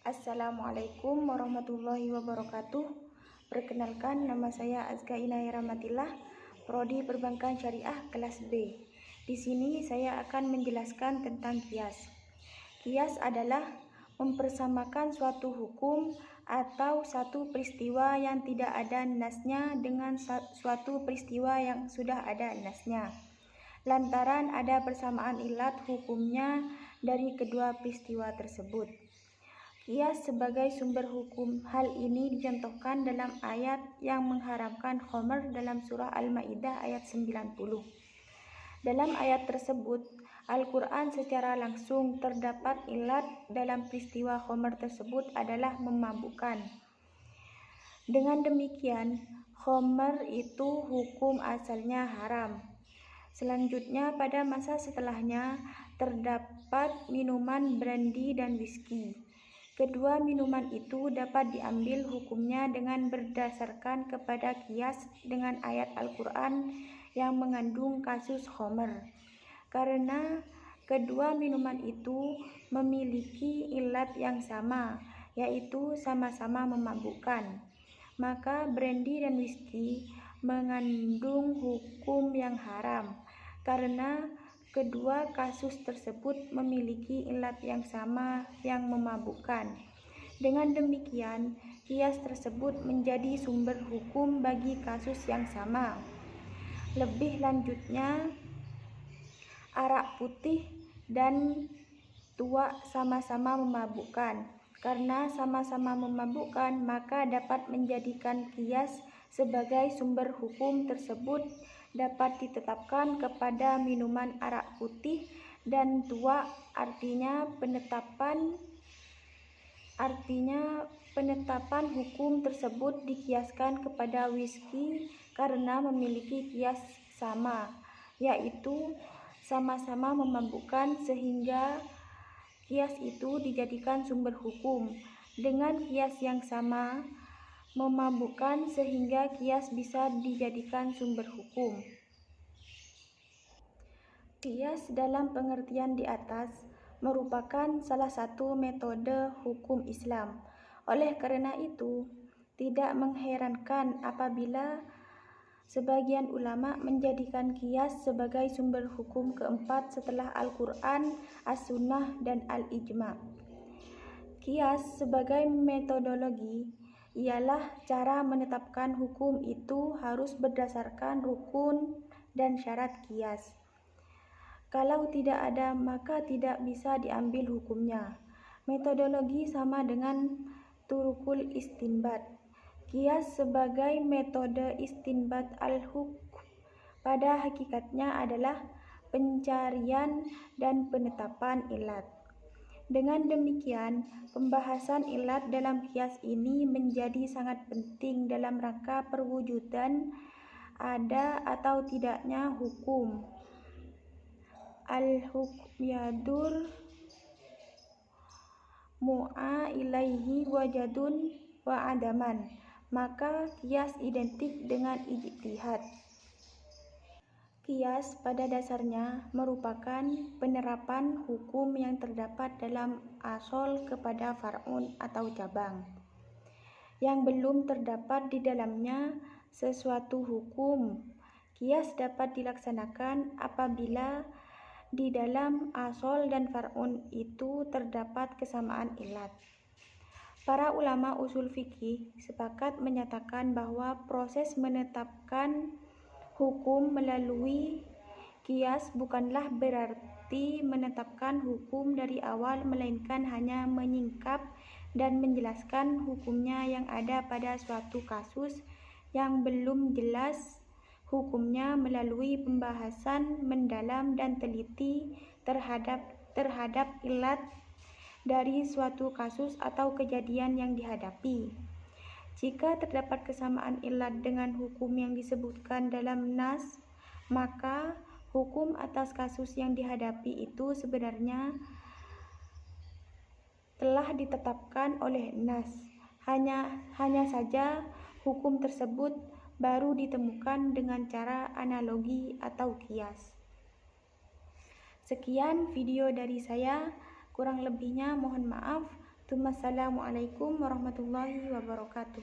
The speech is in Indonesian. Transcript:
Assalamualaikum warahmatullahi wabarakatuh. Perkenalkan, nama saya Azka Inayah Rahmatillah, Prodi Perbankan Syariah kelas B. Di sini saya akan menjelaskan tentang kias. Kias adalah mempersamakan suatu hukum atau satu peristiwa yang tidak ada nasnya dengan suatu peristiwa yang sudah ada nasnya, lantaran ada persamaan ilat hukumnya dari kedua peristiwa tersebut. Kias sebagai sumber hukum. Hal ini dicontohkan dalam ayat yang mengharamkan khamr dalam surah Al-Maidah ayat 90. Dalam ayat tersebut, Al-Quran secara langsung terdapat ilat dalam peristiwa khamr tersebut adalah memabukkan. Dengan demikian, khamr itu hukum asalnya haram. Selanjutnya, pada masa setelahnya terdapat minuman brandy dan whisky. Kedua minuman itu dapat diambil hukumnya dengan berdasarkan kepada kias dengan ayat Al-Quran yang mengandung kasus khamr. Karena kedua minuman itu memiliki ilat yang sama, yaitu sama-sama memabukkan, maka brandy dan whisky mengandung hukum yang haram. Karena kedua kasus tersebut memiliki ilat yang sama yang memabukkan. Dengan demikian, kias tersebut menjadi sumber hukum bagi kasus yang sama. Lebih lanjutnya, arak putih dan tua sama-sama memabukkan. Karena sama-sama memabukkan, maka dapat menjadikan kias sebagai sumber hukum tersebut dapat ditetapkan kepada minuman arak putih dan tua, artinya penetapan hukum tersebut dikiaskan kepada whisky karena memiliki kias sama, yaitu sama-sama memabukkan, sehingga kias itu dijadikan sumber hukum. Dengan kias yang sama memabukkan, sehingga kias bisa dijadikan sumber hukum. Kias dalam pengertian di atas merupakan salah satu metode hukum Islam. Oleh karena itu, tidak mengherankan apabila sebagian ulama menjadikan kias sebagai sumber hukum keempat setelah Al-Quran, As-Sunnah, dan Al-Ijma'. Kias sebagai metodologi ialah cara menetapkan hukum itu harus berdasarkan rukun dan syarat kias. Kalau tidak ada, maka tidak bisa diambil hukumnya. Metodologi sama dengan turukul istinbat. Kias sebagai metode istinbat al-hukm pada hakikatnya adalah pencarian dan penetapan ilat. Dengan demikian, pembahasan ilat dalam kias ini menjadi sangat penting dalam rangka perwujudan ada atau tidaknya hukum. Al-hukm yadur mu'a ilaihi wajadun wa adaman. Maka kias identik dengan ijtihad. Kias pada dasarnya merupakan penerapan hukum yang terdapat dalam asal kepada far'un atau cabang, yang belum terdapat di dalamnya sesuatu hukum. Kias dapat dilaksanakan apabila di dalam asal dan far'un itu terdapat kesamaan ilat. Para ulama usul fikih sepakat menyatakan bahwa proses menetapkan hukum melalui kias bukanlah berarti menetapkan hukum dari awal, melainkan hanya menyingkap dan menjelaskan hukumnya yang ada pada suatu kasus yang belum jelas hukumnya melalui pembahasan mendalam dan teliti terhadap ilat dari suatu kasus atau kejadian yang dihadapi. Jika terdapat kesamaan ilat dengan hukum yang disebutkan dalam nas, maka hukum atas kasus yang dihadapi itu sebenarnya telah ditetapkan oleh nas. Hanya saja hukum tersebut baru ditemukan dengan cara analogi atau kias. Sekian video dari saya, kurang lebihnya mohon maaf. Assalamualaikum warahmatullahi wabarakatuh.